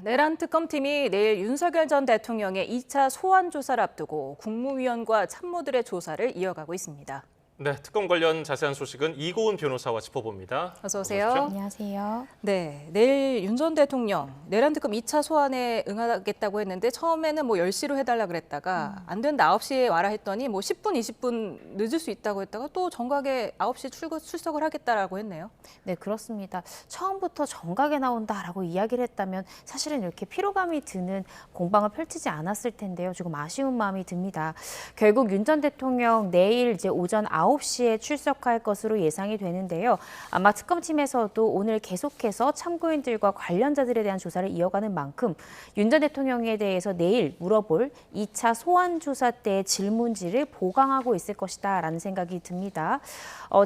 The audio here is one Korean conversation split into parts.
내란 특검팀이 내일 윤석열 전 대통령의 2차 소환 조사를 앞두고 국무위원과 참모들의 조사를 이어가고 있습니다. 네, 특검 관련 자세한 소식은 이고은 변호사와 짚어봅니다. 어서 오세요. 안녕하세요. 네, 내일 윤 전 대통령 내란 특검 2차 소환에 응하겠다고 했는데 처음에는 10시로 해달라 그랬다가 안 된다 9시에 와라 했더니 10분, 20분 늦을 수 있다고 했다가 또 정각에 9시 출석을 하겠다라고 했네요. 네, 그렇습니다. 처음부터 정각에 나온다라고 이야기를 했다면 사실은 이렇게 피로감이 드는 공방을 펼치지 않았을 텐데요. 조금 아쉬운 마음이 듭니다. 결국 윤 전 대통령 내일 이제 오전 9시에 출석할 것으로 예상이 되는데요. 아마 특검팀에서도 오늘 계속해서 참고인들과 관련자들에 대한 조사를 이어가는 만큼 윤 전 대통령에 대해서 내일 물어볼 2차 소환 조사 때의 질문지를 보강하고 있을 것이다라는 생각이 듭니다.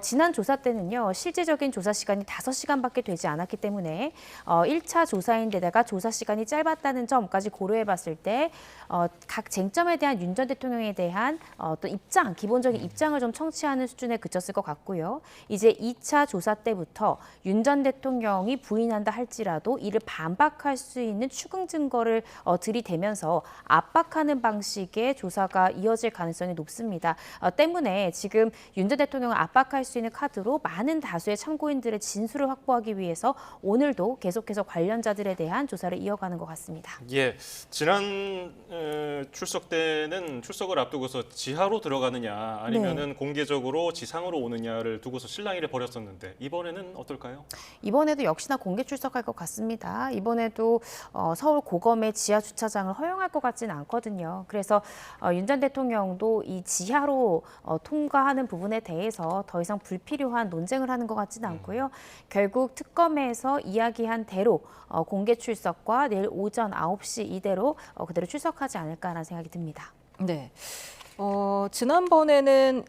지난 조사 때는요. 실질적인 조사 시간이 5시간밖에 되지 않았기 때문에 1차 조사인데다가 조사 시간이 짧았다는 점까지 고려해 봤을 때 각 쟁점에 대한 윤 전 대통령에 대한 어떤 입장, 기본적인 입장을 좀 청취하는 수준에 그쳤을 것 같고요. 이제 2차 조사 때부터 윤 전 대통령이 부인한다 할지라도 이를 반박할 수 있는 추궁 증거를 들이대면서 압박하는 방식의 조사가 이어질 가능성이 높습니다. 때문에 지금 윤 전 대통령을 압박할 수 있는 카드로 많은 다수의 참고인들의 진술을 확보하기 위해서 오늘도 계속해서 관련자들에 대한 조사를 이어가는 것 같습니다. 예, 지난 출석 때는 출석을 앞두고서 지하로 들어가느냐 아니면은 공개적으로 지상으로 오느냐를 두고서 실랑이를 벌였었는데 이번에는 어떨까요? 이번에도 역시나 공개 출석할 것 같습니다. 이번에도 서울 고검의 지하 주차장을 허용할 것 같지는 않거든요. 그래서 윤 전 대통령도 이 지하로 통과하는 부분에 대해서 더 이상 불필요한 논쟁을 하는 것 같지는 않고요. 결국 특검에서 이야기한 대로 공개 출석과 내일 오전 9시 이대로 그대로 출석하지 않을까라는 생각이 듭니다. 네. 지난번에는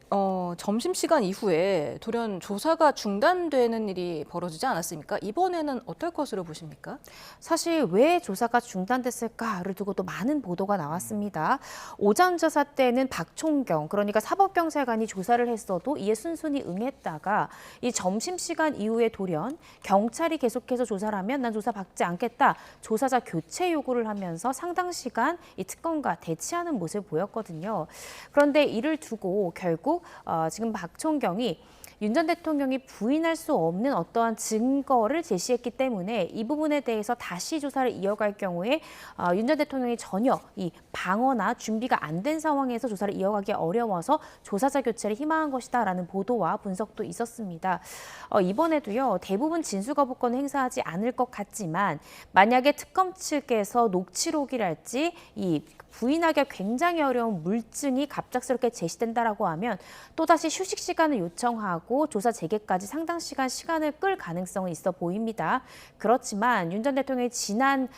점심시간 이후에 돌연 조사가 중단되는 일이 벌어지지 않았습니까? 이번에는 어떨 것으로 보십니까? 사실 왜 조사가 중단됐을까를 두고도 많은 보도가 나왔습니다. 오전 조사 때는 박총경, 그러니까 사법경찰관이 조사를 했어도 이에 순순히 응했다가 이 점심시간 이후에 돌연 경찰이 계속해서 조사를 하면 난 조사 받지 않겠다. 조사자 교체 요구를 하면서 상당 시간 이 특검과 대치하는 모습을 보였거든요. 그런데 이를 두고 결국 지금 박총경이 윤 전 대통령이 부인할 수 없는 어떠한 증거를 제시했기 때문에 이 부분에 대해서 다시 조사를 이어갈 경우에 윤 전 대통령이 전혀 이 방어나 준비가 안 된 상황에서 조사를 이어가기 어려워서 조사자 교체를 희망한 것이다라는 보도와 분석도 있었습니다. 이번에도요. 대부분 진술 거부권을 행사하지 않을 것 같지만 만약에 특검 측에서 녹취록이랄지 이 부인하기가 굉장히 어려운 물증이 갑작스럽게 제시된다라고 하면 또다시 휴식 시간을 요청하고 조사 재개까지 상당 시간을 끌 가능성은 있어 보입니다. 그렇지만 윤 전 대통령이 지난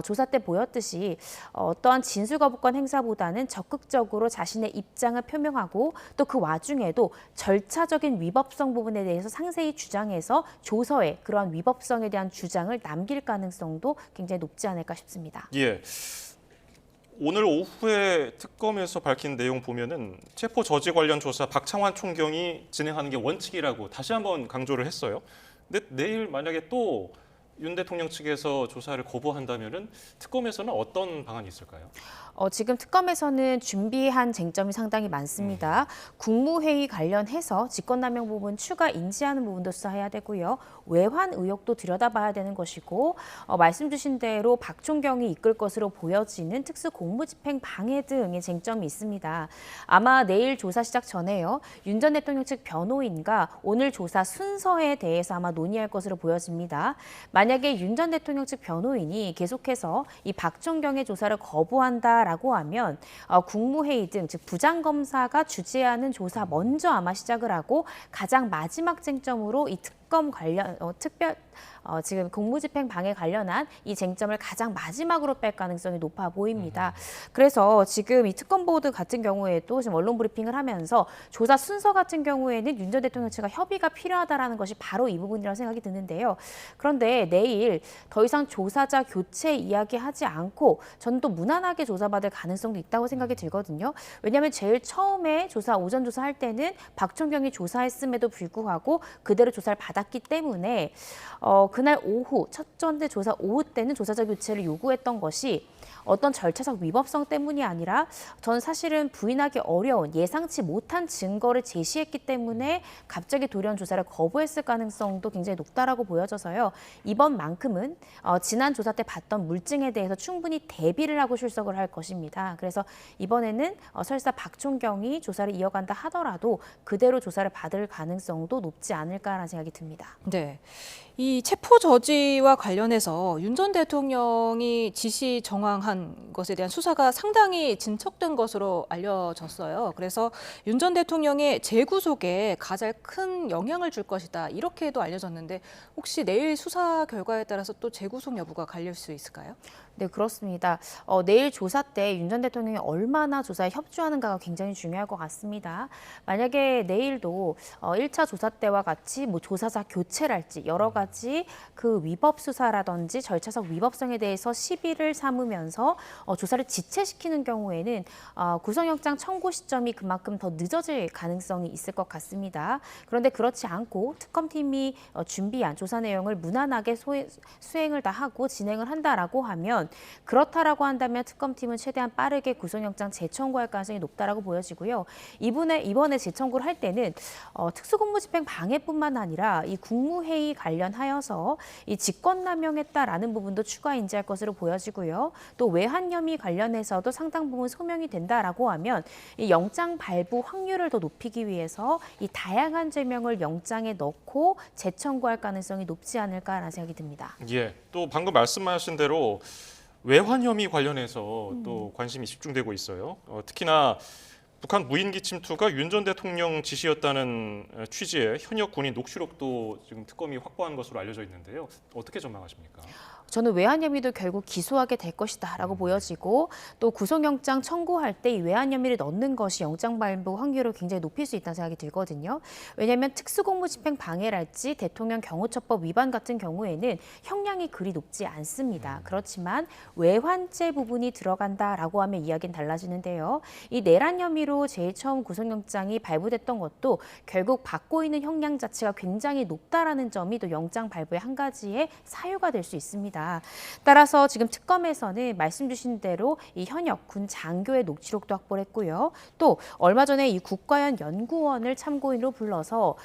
조사 때 보였듯이 어떠한 진술 거부권 행사보다는 적극적으로 자신의 입장을 표명하고 또 그 와중에도 절차적인 위법성 부분에 대해서 상세히 주장해서 조서에 그러한 위법성에 대한 주장을 남길 가능성도 굉장히 높지 않을까 싶습니다. 예. 오늘 오후에 특검에서 밝힌 내용 보면은 체포 저지 관련 조사 박창환 총경이 진행하는 게 원칙이라고 다시 한번 강조를 했어요. 근데 내일 만약에 또 윤 대통령 측에서 조사를 거부한다면은 특검에서는 어떤 방안이 있을까요? 지금 특검에서는 준비한 쟁점이 상당히 많습니다. 국무회의 관련해서 직권남용 부분 추가 인지하는 부분도 수사해야 되고요. 외환 의혹도 들여다봐야 되는 것이고 말씀 주신 대로 박총경이 이끌 것으로 보여지는 특수공무집행 방해 등의 쟁점이 있습니다. 아마 내일 조사 시작 전에요. 윤 전 대통령 측 변호인과 오늘 조사 순서에 대해서 아마 논의할 것으로 보여집니다. 만약에 윤 전 대통령 측 변호인이 계속해서 이 박총경의 조사를 거부한다라고 하면 국무회의 등 즉 부장검사가 주재하는 조사 먼저 아마 시작을 하고 가장 마지막 쟁점으로 이 특검 관련 지금 공무집행 방해 관련한 이 쟁점을 가장 마지막으로 뺄 가능성이 높아 보입니다. 그래서 지금 이 특검 보드 같은 경우에도 지금 언론 브리핑을 하면서 조사 순서 같은 경우에는 윤 전 대통령 측과 협의가 필요하다라는 것이 바로 이 부분이라고 생각이 드는데요. 그런데 내일 더 이상 조사자 교체 이야기하지 않고 저는 또 무난하게 조사받을 가능성도 있다고 생각이 들거든요. 왜냐하면 제일 처음에 오전 조사할 때는 박총경이 조사했음에도 불구하고 그대로 조사를 받았기 받았기 때문에 그날 오후 첫 전대 조사 오후 때는 조사자 교체를 요구했던 것이 어떤 절차적 위법성 때문이 아니라 전 사실은 부인하기 어려운 예상치 못한 증거를 제시했기 때문에 갑자기 돌연 조사를 거부했을 가능성도 굉장히 높다라고 보여져서요. 이번만큼은 지난 조사 때 봤던 물증에 대해서 충분히 대비를 하고 출석을 할 것입니다. 그래서 이번에는 설사 박총경이 조사를 이어간다 하더라도 그대로 조사를 받을 가능성도 높지 않을까라는 생각이 듭니다. 네. 이 체포 저지와 관련해서 윤 전 대통령이 지시 정황한 것에 대한 수사가 상당히 진척된 것으로 알려졌어요. 그래서 윤 전 대통령의 재구속에 가장 큰 영향을 줄 것이다. 이렇게도 알려졌는데 혹시 내일 수사 결과에 따라서 또 재구속 여부가 갈릴 수 있을까요? 네, 그렇습니다. 내일 조사 때 윤 전 대통령이 얼마나 조사에 협조하는가가 굉장히 중요할 것 같습니다. 만약에 내일도 1차 조사 때와 같이 뭐 조사자 교체랄지 여러 가지 그 위법 수사라든지 절차적 위법성에 대해서 시비를 삼으면서 조사를 지체시키는 경우에는 구속영장 청구 시점이 그만큼 더 늦어질 가능성이 있을 것 같습니다. 그런데 그렇지 않고 특검팀이 준비한 조사 내용을 무난하게 수행을 다 하고 진행을 한다라고 하면 그렇다라고 한다면 특검팀은 최대한 빠르게 구속영장 재청구할 가능성이 높다라고 보여지고요. 이번에 재청구를 할 때는 특수공무집행 방해뿐만 아니라 이 국무회의 관련하여서 이 직권남용했다라는 부분도 추가 인지할 것으로 보여지고요. 또 외환 혐의 관련해서도 상당 부분 소명이 된다라고 하면 이 영장 발부 확률을 더 높이기 위해서 이 다양한 죄명을 영장에 넣고 재청구할 가능성이 높지 않을까라는 생각이 듭니다. 예, 또 방금 말씀하신 대로 외환 혐의 관련해서 또 관심이 집중되고 있어요. 특히나 북한 무인기 침투가 윤 전 대통령 지시였다는 취지의 현역 군인 녹취록도 지금 특검이 확보한 것으로 알려져 있는데요. 어떻게 전망하십니까? 저는 외환 혐의도 결국 기소하게 될 것이다라고 보여지고 또 구속영장 청구할 때 이 외환 혐의를 넣는 것이 영장 발부 확률을 굉장히 높일 수 있다는 생각이 들거든요. 왜냐하면 특수공무집행 방해랄지 대통령 경호처법 위반 같은 경우에는 형량이 그리 높지 않습니다. 그렇지만 외환죄 부분이 들어간다라고 하면 이야기는 달라지는데요. 이 내란 혐의로 제일 처음 구속영장이 발부됐던 것도 결국 받고 있는 형량 자체가 굉장히 높다라는 점이 또 영장 발부의 한 가지의 사유가 될 수 있습니다. 따라서 지금 특검에서는 말씀 주신 대로 이 현역 군 장교의 녹취록도 확보를 했고요. 또 얼마 전에 이 국가연 연구원을 참고인으로 불러서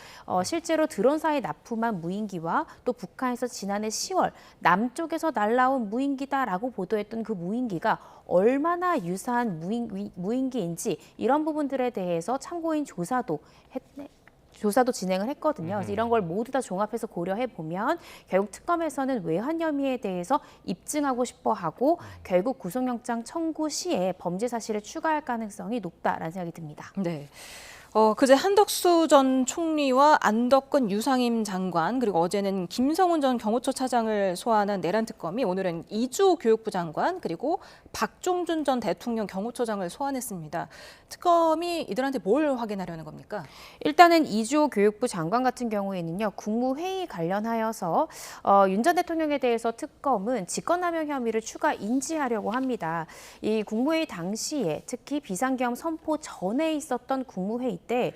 실제로 드론사에 납품한 무인기와 또 북한에서 지난해 10월 남쪽에서 날라온 무인기다라고 보도했던 그 무인기가 얼마나 유사한 무인기인지 이런 부분들에 대해서 참고인 조사도 진행을 했거든요. 그래서 이런 걸 모두 다 종합해서 고려해 보면 결국 특검에서는 외환 혐의에 대해서 입증하고 싶어 하고 결국 구속영장 청구 시에 범죄 사실을 추가할 가능성이 높다라는 생각이 듭니다. 네. 그제 한덕수 전 총리와 안덕근 유상임 장관 그리고 어제는 김성훈 전 경호처 차장을 소환한 내란 특검이 오늘은 이주호 교육부 장관 그리고 박종준 전 대통령 경호처장을 소환했습니다. 특검이 이들한테 뭘 확인하려는 겁니까? 일단은 이주호 교육부 장관 같은 경우에는요. 국무회의 관련하여서 윤 전 대통령에 대해서 특검은 직권남용 혐의를 추가 인지하려고 합니다. 이 국무회의 당시에 특히 비상계엄 선포 전에 있었던 국무회의 때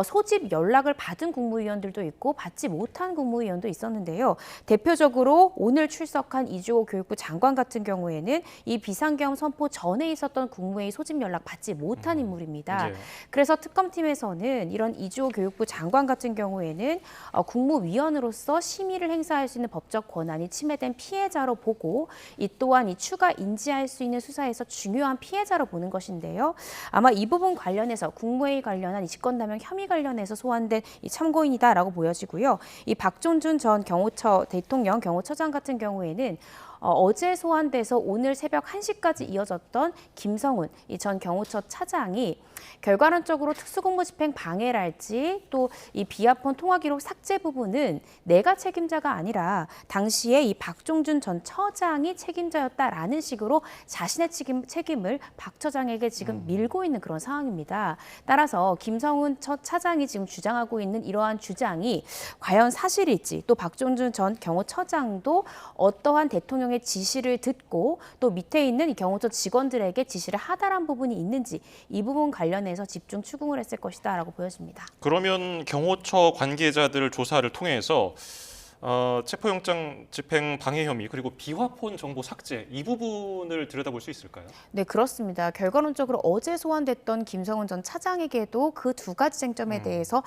소집 연락을 받은 국무위원들도 있고 받지 못한 국무위원도 있었는데요. 대표적으로 오늘 출석한 이주호 교육부 장관 같은 경우에는 이 비상계엄 선포 전에 있었던 국무회의 소집 연락 받지 못한 인물입니다. 예. 그래서 특검팀에서는 이런 이주호 교육부 장관 같은 경우에는 국무위원으로서 심의를 행사할 수 있는 법적 권한이 침해된 피해자로 보고 이 또한 이 추가 인지할 수 있는 수사에서 중요한 피해자로 보는 것인데요. 아마 이 부분 관련해서 국무회의 관련한 이 직권남용 혐의 관련해서 소환된 이 참고인이다라고 보여지고요. 이 박종준 전 대통령 경호처장 같은 경우에는 어제 소환돼서 오늘 새벽 1시까지 이어졌던 김성훈 전 경호처 차장이 결과론적으로 특수공무집행 방해랄지 또 이 비아폰 통화기록 삭제 부분은 내가 책임자가 아니라 당시에 이 박종준 전 처장이 책임자였다라는 식으로 자신의 책임을 박 처장에게 지금 밀고 있는 그런 상황입니다. 따라서 김성훈 차장이 지금 주장하고 있는 이러한 주장이 과연 사실일지 또 박종준 전 경호처장도 어떠한 대통령의 대통령의 지시를 듣고 또 밑에 있는 이 경호처 직원들에게 지시를 하달한 부분이 있는지 이 부분 관련해서 집중 추궁을 했을 것이다라고 보여집니다. 그러면 경호처 관계자들 조사를 통해서 체포영장 집행 방해 혐의 그리고 비화폰 정보 삭제 이 부분을 들여다볼 수 있을까요? 네, 그렇습니다. 결과론적으로 어제 소환됐던 김성훈 전 차장에게도 그 두 가지 쟁점에 대해서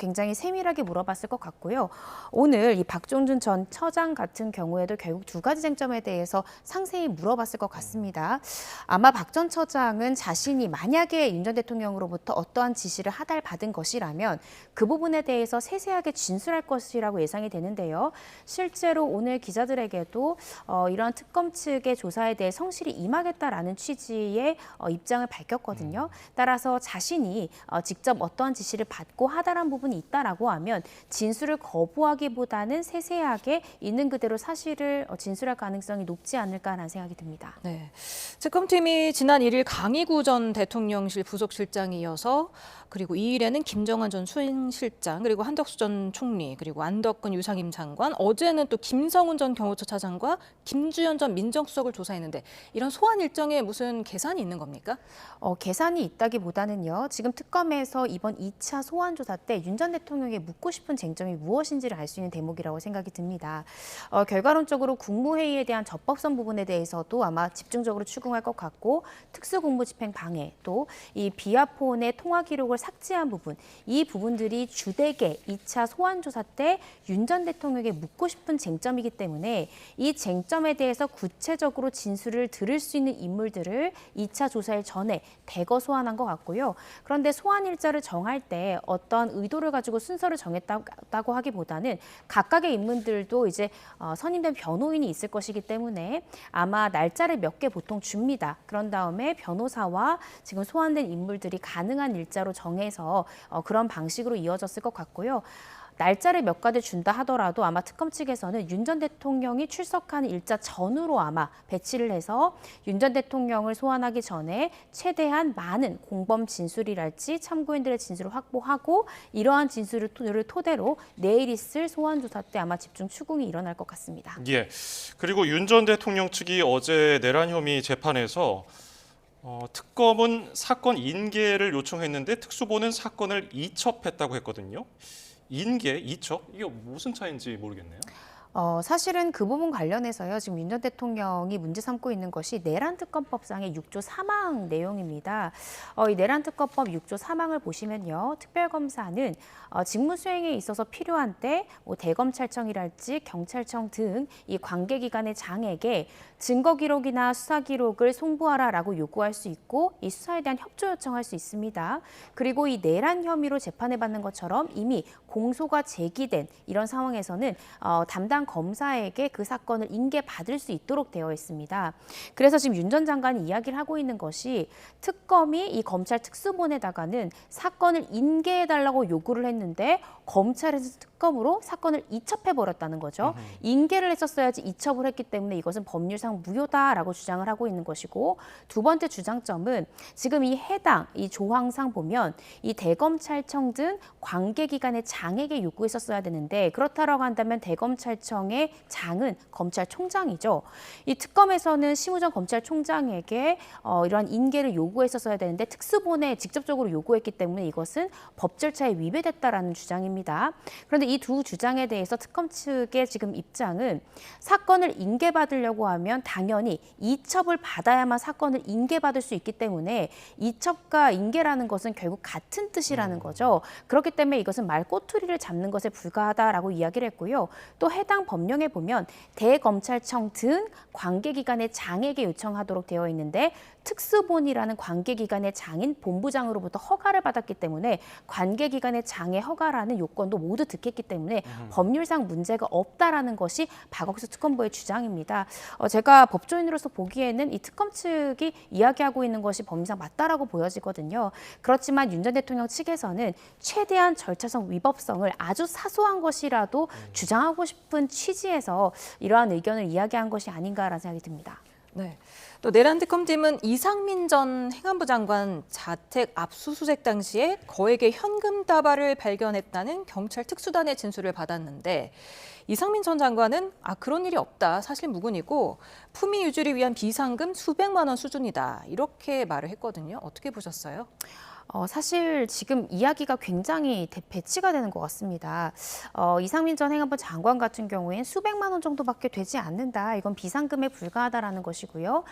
굉장히 세밀하게 물어봤을 것 같고요. 오늘 이 박종준 전 처장 같은 경우에도 결국 두 가지 쟁점에 대해서 상세히 물어봤을 것 같습니다. 아마 박 전 처장은 자신이 만약에 윤 전 대통령으로부터 어떠한 지시를 하달받은 것이라면 그 부분에 대해서 세세하게 진술할 것이라고 예상이 되는데요. 실제로 오늘 기자들에게도 이러한 특검 측의 조사에 대해 성실히 임하겠다라는 취지의 입장을 밝혔거든요. 따라서 자신이 직접 어떠한 지시를 받고 하달한 부분이 있다라고 하면 진술을 거부하기보다는 세세하게 있는 그대로 사실을 진술할 가능성이 높지 않을까라는 생각이 듭니다. 네. 특검팀이 지난 1일 강희구 전 대통령실 부속실장이 이어서 그리고 2일에는 김정한 전 수행실장 그리고 한덕수 전 총리 그리고 안덕근 유상임 장관 어제는 또 김성훈 전 경호처 차장과 김주현 전 민정수석을 조사했는데 이런 소환 일정에 무슨 계산이 있는 겁니까? 계산이 있다기보다는요. 지금 특검에서 이번 2차 소환 조사 때 윤 전 대통령에게 묻고 싶은 쟁점이 무엇인지를 알 수 있는 대목이라고 생각이 듭니다. 결과론적으로 국무회의에 대한 적법성 부분에 대해서도 아마 집중적으로 추궁할 것 같고 특수공무집행 방해 또 이 비화폰의 통화 기록을 삭제한 부분 이 부분들이 주되게 2차 소환 조사 때 윤 전 대통령에게 묻고 싶은 쟁점이기 때문에 이 쟁점에 대해서 구체적으로 진술을 들을 수 있는 인물들을 2차 조사일 전에 대거 소환한 것 같고요. 그런데 소환 일자를 정할 때 어떤 의도를 가지고 순서를 정했다고 하기보다는 각각의 인물들도 이제 선임된 변호인이 있을 것이기 때문에 아마 날짜를 몇 개 보통 줍니다. 그런 다음에 변호사와 지금 소환된 인물들이 가능한 일자로 정해서 그런 방식으로 이어졌을 것 같고요. 날짜를 몇 가지 준다 하더라도 아마 특검 측에서는 윤 전 대통령이 출석하는 일자 전후로 아마 배치를 해서 윤 전 대통령을 소환하기 전에 최대한 많은 공범 진술이랄지 참고인들의 진술을 확보하고 이러한 진술을 토대로 내일 있을 소환 조사 때 아마 집중 추궁이 일어날 것 같습니다. 예. 그리고 윤 전 대통령 측이 어제 내란 혐의 재판에서 특검은 사건 인계를 요청했는데 특수본은 사건을 이첩했다고 했거든요. 인계, 이첩 이게 무슨 차이인지 모르겠네요. 사실은 그 부분 관련해서요. 지금 윤 전 대통령이 문제 삼고 있는 것이 내란특검법상의 6조 3항 내용입니다. 이 내란특검법 6조 3항을 보시면요. 특별검사는 직무 수행에 있어서 필요한 때 대검찰청이랄지 경찰청 등 이 관계기관의 장에게 증거 기록이나 수사 기록을 송부하라라고 요구할 수 있고 이 수사에 대한 협조 요청할 수 있습니다. 그리고 이 내란 혐의로 재판을 받는 것처럼 이미 공소가 제기된 이런 상황에서는 담당 검사에게 그 사건을 인계받을 수 있도록 되어 있습니다. 그래서 지금 윤 전 장관이 이야기를 하고 있는 것이 특검이 이 검찰 특수본에다가는 사건을 인계해달라고 요구를 했는데 검찰에서 특검으로 사건을 이첩해버렸다는 거죠. 인계를 했었어야지 이첩을 했기 때문에 이것은 법률상 무효다라고 주장을 하고 있는 것이고 두 번째 주장점은 지금 이 해당 이 조항상 보면 이 대검찰청 등 관계기관의 장에게 요구했었어야 되는데 그렇다라고 한다면 대검찰청의 장은 검찰총장이죠. 이 특검에서는 심우정 검찰총장에게 이러한 인계를 요구했었어야 되는데 특수본에 직접적으로 요구했기 때문에 이것은 법 절차에 위배됐다라는 주장입니다. 그런데 이 두 주장에 대해서 특검 측의 지금 입장은 사건을 인계받으려고 하면 당연히 이첩을 받아야만 사건을 인계받을 수 있기 때문에 이첩과 인계라는 것은 결국 같은 뜻이라는 거죠. 그렇기 때문에 이것은 말꼬투리를 잡는 것에 불과하다라고 이야기를 했고요. 또 해당 법령에 보면 대검찰청 등 관계기관의 장에게 요청하도록 되어 있는데 특수본이라는 관계기관의 장인 본부장으로부터 허가를 받았기 때문에 관계기관의 장의 허가라는 요건도 모두 득했기 때문에 법률상 문제가 없다라는 것이 박억수 특검보의 주장입니다. 제가 법조인으로서 보기에는 이 특검 측이 이야기하고 있는 것이 법률상 맞다라고 보여지거든요. 그렇지만 윤 전 대통령 측에서는 최대한 절차상 위법성을 아주 사소한 것이라도 주장하고 싶은 취지에서 이러한 의견을 이야기한 것이 아닌가라는 생각이 듭니다. 네. 또 내란 특검팀은 이상민 전 행안부 장관 자택 압수수색 당시에 거액의 현금 다발을 발견했다는 경찰 특수단의 진술을 받았는데 이상민 전 장관은 그런 일이 없다. 사실 무근이고 품위 유지를 위한 비상금 수백만 원 수준이다. 이렇게 말을 했거든요. 어떻게 보셨어요? 사실 지금 이야기가 굉장히 배치가 되는 것 같습니다. 이상민 전 행안부 장관 같은 경우엔 수백만 원 정도밖에 되지 않는다. 이건 비상금에 불과하다라는 것이고요.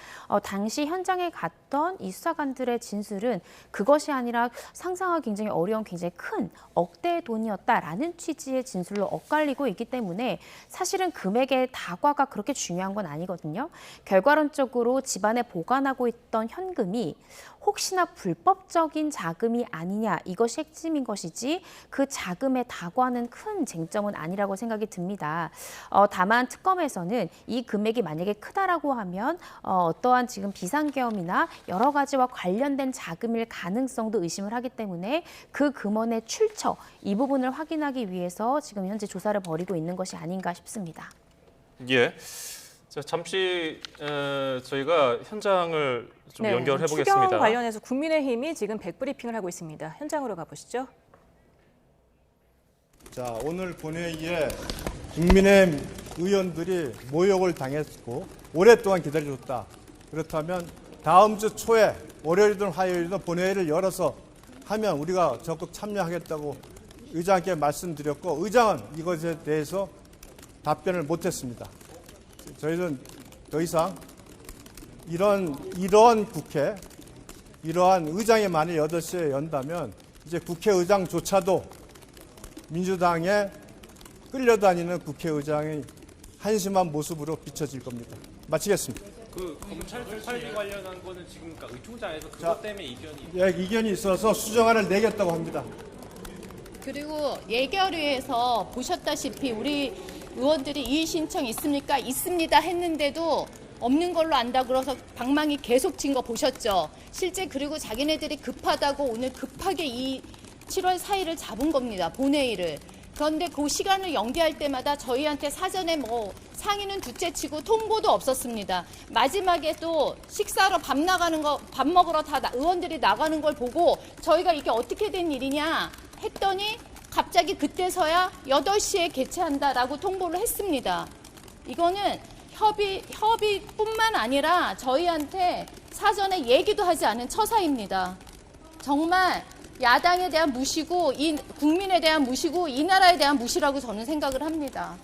당시 현장에 갔던 이 수사관들의 진술은 그것이 아니라 상상하기 굉장히 어려운 굉장히 큰 억대의 돈이었다라는 취지의 진술로 엇갈리고 있기 때문에 사실은 금액의 다과가 그렇게 중요한 건 아니거든요. 결과론적으로 집안에 보관하고 있던 현금이 혹시나 불법적인 자금이 아니냐 이것이 핵심인 것이지 그 자금의 다과는 큰 쟁점은 아니라고 생각이 듭니다. 다만 특검에서는 이 금액이 만약에 크다라고 하면 어떠한 지금 비상계엄이나 여러 가지와 관련된 자금일 가능성도 의심을 하기 때문에 그 금원의 출처 이 부분을 확인하기 위해서 지금 현재 조사를 벌이고 있는 것이 아닌가 싶습니다. 예. 자, 잠시 저희가 현장을 좀 연결해 보겠습니다. 추경 관련해서 국민의힘이 지금 백브리핑을 하고 있습니다. 현장으로 가보시죠. 자, 오늘 본회의에 국민의힘 의원들이 모욕을 당했고 오랫동안 기다려줬다. 그렇다면 다음 주 초에 월요일이든 화요일이든 본회의를 열어서 하면 우리가 적극 참여하겠다고 의장께 말씀드렸고 의장은 이것에 대해서 답변을 못했습니다. 저희는 더 이상 이러한 국회, 이러한 의장이 만약 8시에 연다면 이제 국회의장조차도 민주당에 끌려다니는 국회의장의 한심한 모습으로 비춰질 겁니다. 마치겠습니다. 그 검찰 출팔비 관련한 거는 지금 그러니까 의총장에서 그것 때문에 이견이 예, 이견이 있어서 수정안을 내겠다고 합니다. 그리고 예결위에서 보셨다시피 우리 의원들이 이의 신청 있습니까? 있습니다 했는데도 없는 걸로 안다 그래서 방망이 계속 친 거 보셨죠? 실제 그리고 자기네들이 급하다고 오늘 급하게 이 7월 4일을 잡은 겁니다. 본회의를. 그런데 그 시간을 연기할 때마다 저희한테 사전에 뭐 상의는 둘째치고 통보도 없었습니다. 마지막에 또 식사로 밥 먹으러 다 의원들이 나가는 걸 보고 저희가 이게 어떻게 된 일이냐 했더니 갑자기 그때서야 8시에 개최한다라고 통보를 했습니다. 이거는 협의뿐만 아니라 저희한테 사전에 얘기도 하지 않은 처사입니다. 정말 야당에 대한 무시고 국민에 대한 무시고 이 나라에 대한 무시라고 저는 생각을 합니다.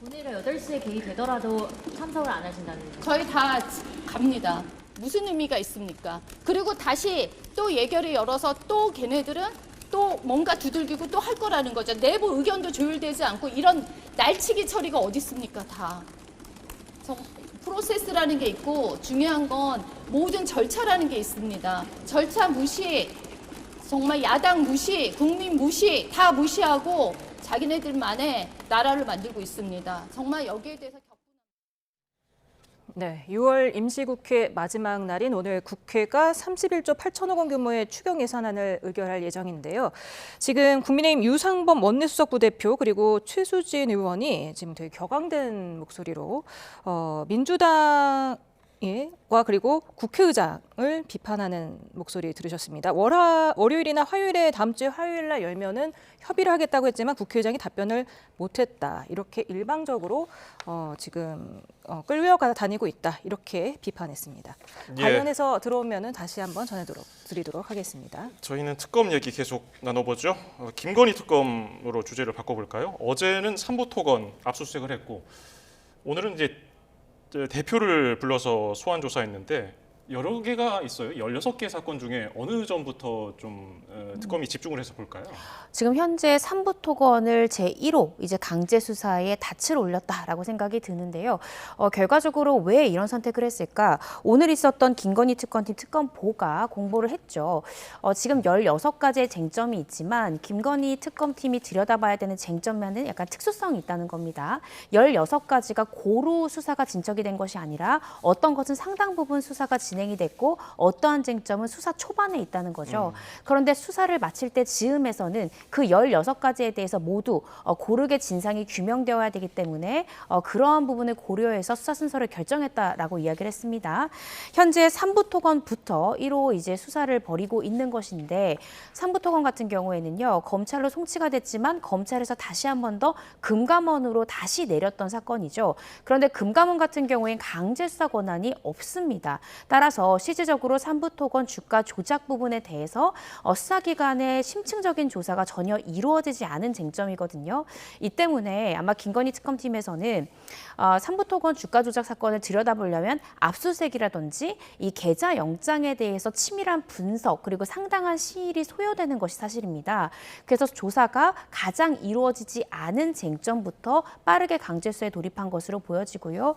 본회의가 8시에 개의되더라도 참석을 안 하신다는 거죠? 저희 다 갑니다. 무슨 의미가 있습니까? 그리고 다시 또 예결위 열어서 또 걔네들은 또 뭔가 두들기고 또 할 거라는 거죠. 내부 의견도 조율되지 않고 이런 날치기 처리가 어디 있습니까? 다. 프로세스라는 게 있고 중요한 건 모든 절차라는 게 있습니다. 절차 무시, 정말 야당 무시, 국민 무시 다 무시하고 자기네들만의 나라를 만들고 있습니다. 정말 여기에 대해서 네, 6월 임시국회 마지막 날인 오늘 국회가 31조 8천억 원 규모의 추경 예산안을 의결할 예정인데요. 지금 국민의힘 유상범 원내수석 부대표 그리고 최수진 의원이 지금 되게 격앙된 목소리로 민주당 과 그리고 국회의장을 비판하는 목소리 들으셨습니다. 월요일이나 화요일에 다음 주 화요일 날 열면은 협의를 하겠다고 했지만 국회의장이 답변을 못했다. 이렇게 일방적으로 지금 끌려가 다니고 있다. 이렇게 비판했습니다. 예. 관련해서 들어오면은 다시 한번 전해드리도록 하겠습니다. 저희는 특검 얘기 계속 나눠보죠. 김건희 특검으로 주제를 바꿔볼까요? 어제는 삼부토건 압수수색을 했고 오늘은 이제 대표를 불러서 소환 조사했는데 여러 개가 있어요. 16개 사건 중에 어느 점부터 좀 특검이 집중을 해서 볼까요? 지금 현재 삼부토건을 제1호 이제 강제 수사에 닻을 올렸다라고 생각이 드는데요. 결과적으로 왜 이런 선택을 했을까? 오늘 있었던 김건희 특검팀 특검보가 공보를 했죠. 지금 16가지의 쟁점이 있지만 김건희 특검팀이 들여다봐야 되는 쟁점에는 약간 특수성이 있다는 겁니다. 16가지가 고루 수사가 진척이 된 것이 아니라 어떤 것은 상당 부분 수사가 진행이 됐고 어떠한 쟁점은 수사 초반에 있다는 거죠. 그런데 수사를 마칠 때 즈음에서는 그 16가지에 대해서 모두 고르게 진상이 규명되어야 되기 때문에 그러한 부분을 고려해서 수사 순서를 결정했다라고 이야기를 했습니다. 현재 삼부토건부터 1호 이제 수사를 벌이고 있는 것인데 삼부토건 같은 경우에는요. 검찰로 송치가 됐지만 검찰에서 다시 한 번 더 금감원으로 다시 내렸던 사건이죠. 그런데 금감원 같은 경우엔 강제 수사 권한이 없습니다. 따라서 실질적으로 삼부토건 주가 조작 부분에 대해서 수사기관의 심층적인 조사가 전혀 이루어지지 않은 쟁점이거든요. 이 때문에 아마 김건희 특검팀에서는 삼부토건 주가 조작 사건을 들여다보려면 압수수색이라든지 이 계좌 영장에 대해서 치밀한 분석 그리고 상당한 시일이 소요되는 것이 사실입니다. 그래서 조사가 가장 이루어지지 않은 쟁점부터 빠르게 강제수사에 돌입한 것으로 보여지고요.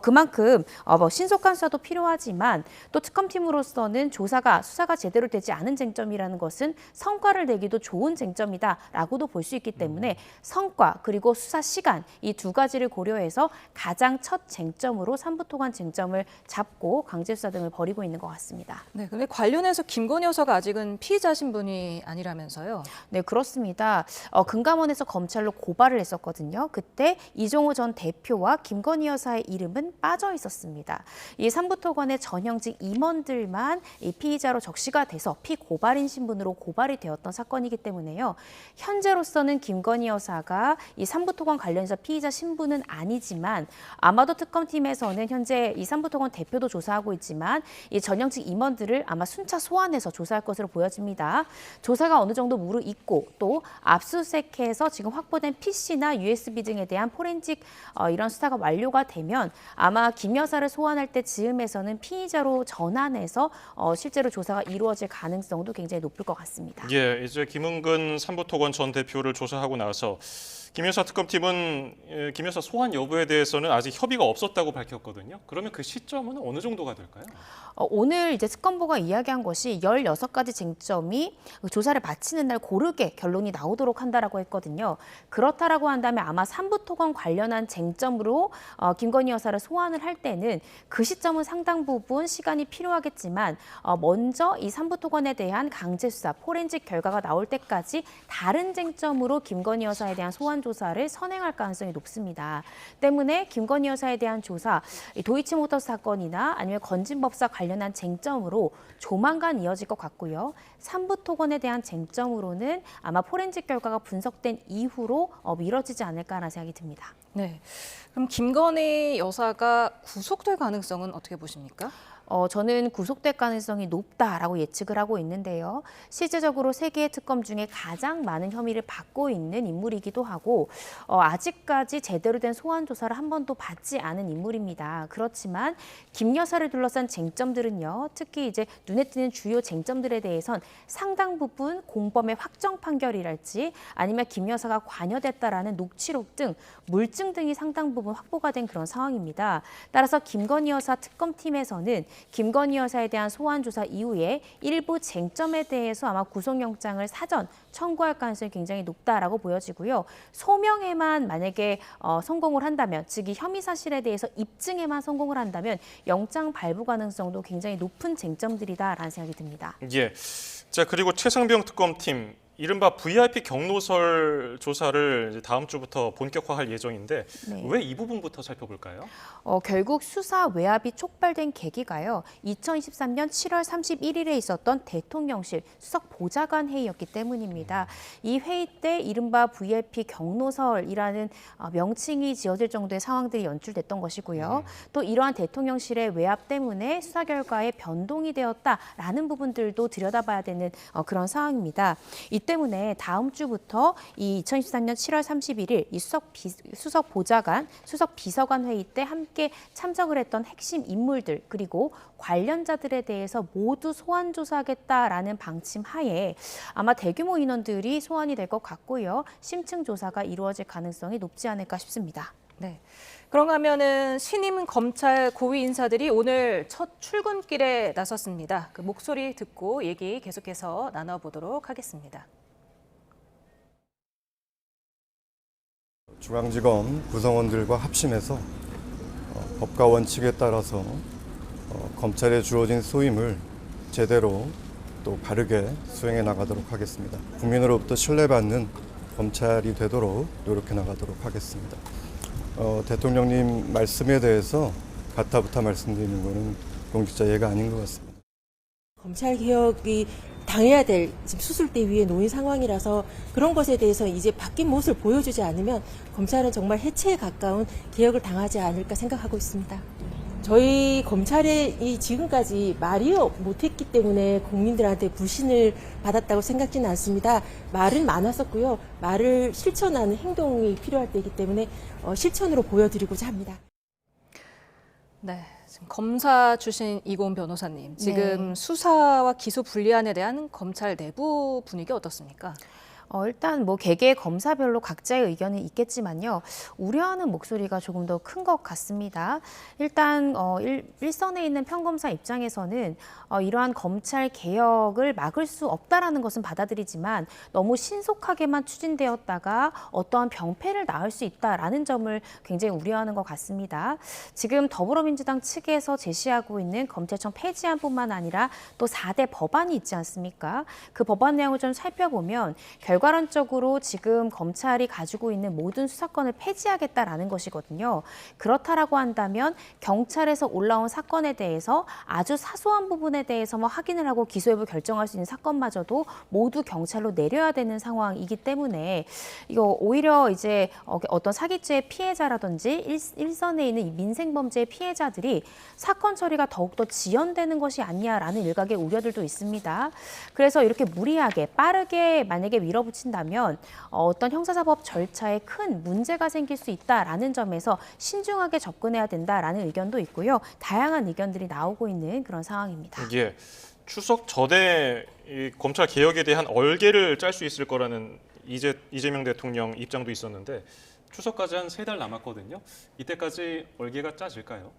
그만큼 신속한 수사도 필요하지만 또 특검팀으로서는 수사가 제대로 되지 않은 쟁점이라는 것은 성과를 내기도 좋은 쟁점이다라고도 볼 수 있기 때문에 성과 그리고 수사 시간 이 두 가지를 고려해서 가장 첫 쟁점으로 삼부토건 쟁점을 잡고 강제 수사 등을 벌이고 있는 것 같습니다. 네, 근데 관련해서 김건희 여사가 아직은 피의자 신분이 아니라면서요? 네, 그렇습니다. 금감원에서 검찰로 고발을 했었거든요. 그때 이종호 전 대표와 김건희 여사의 이름은 빠져 있었습니다. 이 삼부토건의 전형직 임원들만 이 피의자로 적시가 돼서 피고발인 신분으로 고발이 되었던 사건이기 때문에요. 현재로서는 김건희 여사가 이 삼부토건 관련해서 피의자 신분은 아니지만 아마도 특검팀에서는 현재 이 삼부토건 대표도 조사하고 있지만 이 전형직 임원들을 아마 순차 소환해서 조사할 것으로 보여집니다. 조사가 어느 정도 무르익고 또 압수수색해서 지금 확보된 PC나 USB 등에 대한 포렌식 이런 수사가 완료가 되면 아마 김 여사를 소환할 때 즈음에서는 피의자로 전환해서 실제로 조사가 이루어질 가능성도 굉장히 높을 것 같습니다. 예, 이제 김은근 삼부토건 전 대표를 조사하고 나서 김 여사 특검팀은 김 여사 소환 여부에 대해서는 아직 협의가 없었다고 밝혔거든요. 그러면 그 시점은 어느 정도가 될까요? 오늘 이제 특검부가 이야기한 것이 16가지 쟁점이 조사를 마치는 날 고르게 결론이 나오도록 한다라고 했거든요. 그렇다라고 한다면 아마 삼부토건 관련한 쟁점으로 김건희 여사를 소환을 할 때는 그 시점은 상당 부분 시간이 필요하겠지만 먼저 이 삼부토건에 대한 강제 수사, 포렌식 결과가 나올 때까지 다른 쟁점으로 김건희 여사에 대한 소환 조사를 선행할 가능성이 높습니다. 때문에 김건희 여사에 대한 조사, 도이치모터스 사건이나 아니면 건진법사 관련한 쟁점으로 조만간 이어질 것 같고요. 삼부토건에 대한 쟁점으로는 아마 포렌식 결과가 분석된 이후로 미뤄지지 않을까라는 생각이 듭니다. 네. 그럼 김건희 여사가 구속될 가능성은 어떻게 보십니까? 저는 구속될 가능성이 높다라고 예측을 하고 있는데요. 실제적으로 세 개의 특검 중에 가장 많은 혐의를 받고 있는 인물이기도 하고 아직까지 제대로 된 소환 조사를 한 번도 받지 않은 인물입니다. 그렇지만 김 여사를 둘러싼 쟁점들은요. 특히 이제 눈에 띄는 주요 쟁점들에 대해선 상당 부분 공범의 확정 판결이랄지 아니면 김 여사가 관여됐다라는 녹취록 등 물증 등이 상당 부분 확보가 된 그런 상황입니다. 따라서 김건희 여사 특검팀에서는 김건희 여사에 대한 소환 조사 이후에 일부 쟁점에 대해서 아마 구속영장을 사전 청구할 가능성이 굉장히 높다라고 보여지고요. 소명에만 만약에 성공을 한다면, 즉 이 혐의 사실에 대해서 입증에만 성공을 한다면 영장 발부 가능성도 굉장히 높은 쟁점들이다라는 생각이 듭니다. 예. 자, 그리고 최상병 특검팀 이른바 VIP 경로설 조사를 이제 다음 주부터 본격화할 예정인데 네. 왜 이 부분부터 살펴볼까요? 결국 수사 외압이 촉발된 계기가요. 2023년 7월 31일에 있었던 대통령실 수석 보좌관 회의였기 때문입니다. 이 회의 때 이른바 VIP 경로설이라는 명칭이 지어질 정도의 상황들이 연출됐던 것이고요. 또 이러한 대통령실의 외압 때문에 수사 결과에 변동이 되었다라는 부분들도 들여다봐야 되는 그런 상황입니다. 이 때문에 다음 주부터 이 2023년 7월 31일 이 수석 보좌관, 수석 비서관 회의 때 함께 참석을 했던 핵심 인물들 그리고 관련자들에 대해서 모두 소환 조사하겠다라는 방침 하에 아마 대규모 인원들이 소환이 될 것 같고요. 심층 조사가 이루어질 가능성이 높지 않을까 싶습니다. 네. 그런가 하면은 신임 검찰 고위 인사들이 오늘 첫 출근길에 나섰습니다. 그 목소리 듣고 얘기 계속해서 나눠보도록 하겠습니다. 중앙지검 구성원들과 합심해서 법과 원칙에 따라서 검찰에 주어진 소임을 제대로 또 바르게 수행해 나가도록 하겠습니다. 국민으로부터 신뢰받는 검찰이 되도록 노력해 나가도록 하겠습니다. 대통령님 말씀에 대해서 가타부타 말씀드리는 것은 공직자 예가 아닌 것 같습니다. 검찰 개혁이 당해야 될 지금 수술대 위에 놓인 상황이라서 그런 것에 대해서 이제 바뀐 모습을 보여주지 않으면 검찰은 정말 해체에 가까운 개혁을 당하지 않을까 생각하고 있습니다. 저희 검찰이 지금까지 말이 못했기 때문에 국민들한테 불신을 받았다고 생각지는 않습니다. 말은 많았었고요. 말을 실천하는 행동이 필요할 때이기 때문에 실천으로 보여드리고자 합니다. 네, 지금 검사 출신 이고은 변호사님, 지금 수사와 기소 분리안에 대한 검찰 내부 분위기 어떻습니까? 일단 뭐 개개 검사별로 각자의 의견은 있겠지만요. 우려하는 목소리가 조금 더 큰 것 같습니다. 일단 일선에 있는 평검사 입장에서는 이러한 검찰 개혁을 막을 수 없다라는 것은 받아들이지만 너무 신속하게만 추진되었다가 어떠한 병폐를 낳을 수 있다라는 점을 굉장히 우려하는 것 같습니다. 지금 더불어민주당 측에서 제시하고 있는 검찰청 폐지안뿐만 아니라 또 4대 법안이 있지 않습니까? 그 법안 내용을 좀 살펴보면 결과론적으로 지금 검찰이 가지고 있는 모든 수사권을 폐지하겠다라는 것이거든요. 그렇다라고 한다면 경찰에서 올라온 사건에 대해서 아주 사소한 부분에 대해서만 확인을 하고 기소 여부를 결정할 수 있는 사건마저도 모두 경찰로 내려야 되는 상황이기 때문에 이거 오히려 이제 어떤 사기죄 피해자라든지 일선에 있는 이 민생범죄 피해자들이 사건 처리가 더욱더 지연되는 것이 아니냐라는 일각의 우려들도 있습니다. 그래서 이렇게 무리하게 빠르게 만약에 밀어붙인다면 어떤 형사사법 절차에 큰 문제가 생길 수 있다라는 점에서 신중하게 접근해야 된다라는 의견도 있고요. 다양한 의견들이 나오고 있는 그런 상황입니다. 이게 추석 전에 이 검찰 개혁에 대한 얼개를 짤 수 있을 거라는 이재명 대통령 입장도 있었는데 추석까지 한 3달 남았거든요. 이때까지 얼개가 짜질까요?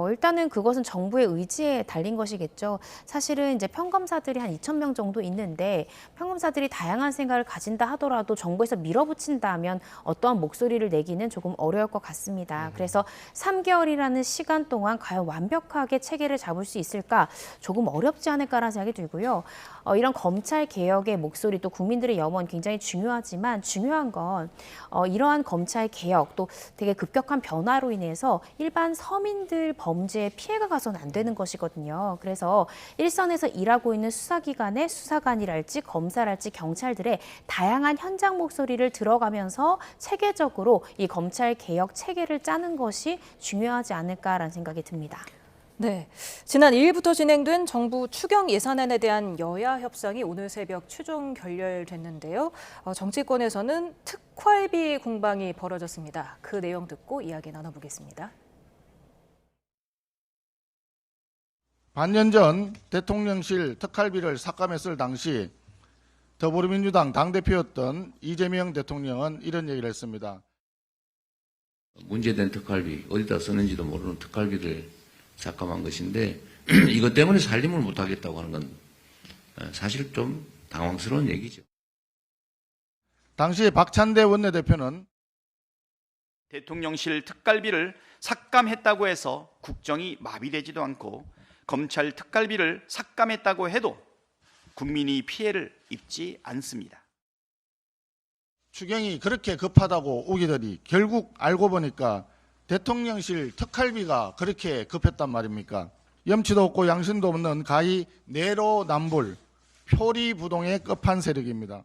일단은 그것은 정부의 의지에 달린 것이겠죠. 사실은 이제 평검사들이 한 2,000명 정도 있는데 평검사들이 다양한 생각을 가진다 하더라도 정부에서 밀어붙인다면 어떠한 목소리를 내기는 조금 어려울 것 같습니다. 그래서 3개월이라는 시간 동안 과연 완벽하게 체계를 잡을 수 있을까 조금 어렵지 않을까라는 생각이 들고요. 이런 검찰 개혁의 목소리 또 국민들의 염원 굉장히 중요하지만 중요한 건 이러한 검찰 개혁 또 되게 급격한 변화로 인해서 일반 서민들 범죄에 피해가 가서는 안 되는 것이거든요. 그래서 일선에서 일하고 있는 수사기관의 수사관이랄지 검사랄지 경찰들의 다양한 현장 목소리를 들어가면서 체계적으로 이 검찰 개혁 체계를 짜는 것이 중요하지 않을까라는 생각이 듭니다. 네, 지난 2일부터 진행된 정부 추경 예산안에 대한 여야 협상이 오늘 새벽 최종 결렬됐는데요. 정치권에서는 특활비 공방이 벌어졌습니다. 그 내용 듣고 이야기 나눠보겠습니다. 반년 전 대통령실 특활비를 삭감했을 당시 더불어민주당 당대표였던 이재명 대통령은 이런 얘기를 했습니다. 문제된 특활비, 어디다 쓰는지도 모르는 특활비를 삭감한 것인데 이것 때문에 살림을 못하겠다고 하는 건 사실 좀 당황스러운 얘기죠. 당시 박찬대 원내대표는 대통령실 특활비를 삭감했다고 해서 국정이 마비되지도 않고 검찰 특활비를 삭감했다고 해도 국민이 피해를 입지 않습니다. 추경이 그렇게 급하다고 우기더니 결국 알고 보니까 대통령실 특활비가 그렇게 급했단 말입니까? 염치도 없고 양심도 없는 가히 내로남불, 표리부동의 끝판 세력입니다.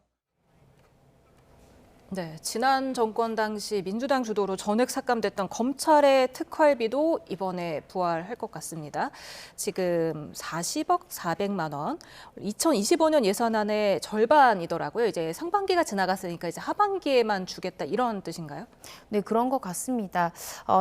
네, 지난 정권 당시 민주당 주도로 전액 삭감됐던 검찰의 특활비도 이번에 부활할 것 같습니다. 지금 40억 400만 원, 2025년 예산안의 절반이더라고요. 이제 상반기가 지나갔으니까 이제 하반기에만 주겠다 이런 뜻인가요? 네, 그런 것 같습니다.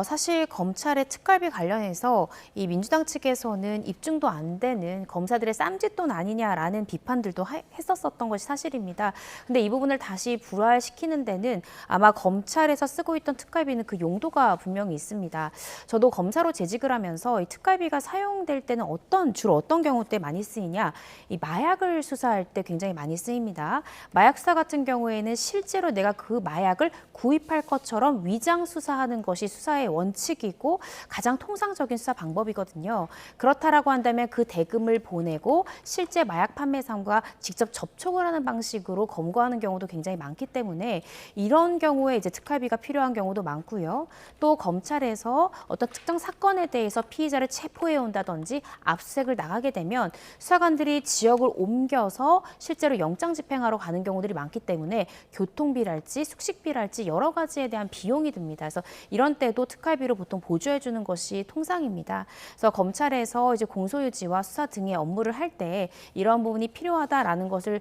사실 검찰의 특활비 관련해서 이 민주당 측에서는 입증도 안 되는 검사들의 쌈짓돈 아니냐라는 비판들도 했었던 것이 사실입니다. 근데 이 부분을 다시 부활시키는 쓰시는 데는 아마 검찰에서 쓰고 있던 특활비는 그 용도가 분명히 있습니다. 저도 검사로 재직을 하면서 이 특활비가 사용될 때는 주로 어떤 경우 때 많이 쓰이냐, 이 마약을 수사할 때 굉장히 많이 쓰입니다. 마약 수사 같은 경우에는 실제로 내가 그 마약을 구입할 것처럼 위장 수사하는 것이 수사의 원칙이고 가장 통상적인 수사 방법이거든요. 그렇다라고 한다면 그 대금을 보내고 실제 마약 판매상과 직접 접촉을 하는 방식으로 검거하는 경우도 굉장히 많기 때문에 이런 경우에 이제 특활비가 필요한 경우도 많고요. 또 검찰에서 어떤 특정 사건에 대해서 피의자를 체포해 온다든지 압수색을 나가게 되면 수사관들이 지역을 옮겨서 실제로 영장 집행하러 가는 경우들이 많기 때문에 교통비랄지 숙식비랄지 여러 가지에 대한 비용이 듭니다. 그래서 이런 때도 특활비로 보통 보조해 주는 것이 통상입니다. 그래서 검찰에서 이제 공소유지와 수사 등의 업무를 할 때 이런 부분이 필요하다라는 것을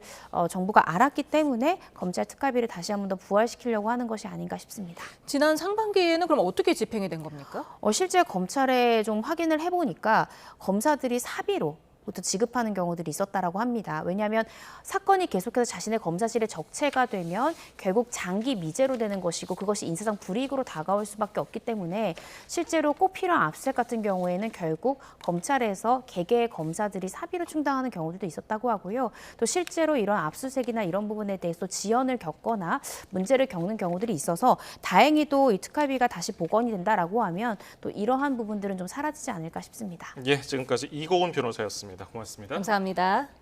정부가 알았기 때문에 검찰 특활비를 다시 한 번 더 부활시키려고 하는 것이 아닌가 싶습니다. 지난 상반기에는 그럼 어떻게 집행이 된 겁니까? 실제 검찰에 좀 확인을 해보니까 검사들이 사비로 부터 지급하는 경우들이 있었다라고 합니다. 왜냐하면 사건이 계속해서 자신의 검사실에 적체가 되면 결국 장기 미제로 되는 것이고 그것이 인사상 불이익으로 다가올 수밖에 없기 때문에 실제로 꼭 필요한 압수색 같은 경우에는 결국 검찰에서 개개의 검사들이 사비로 충당하는 경우들도 있었다고 하고요. 또 실제로 이런 압수색이나 이런 부분에 대해서 지연을 겪거나 문제를 겪는 경우들이 있어서 다행히도 이 특활비가 다시 복원이 된다라고 하면 또 이러한 부분들은 좀 사라지지 않을까 싶습니다. 예, 지금까지 이고은 변호사였습니다. 고맙습니다. 감사합니다.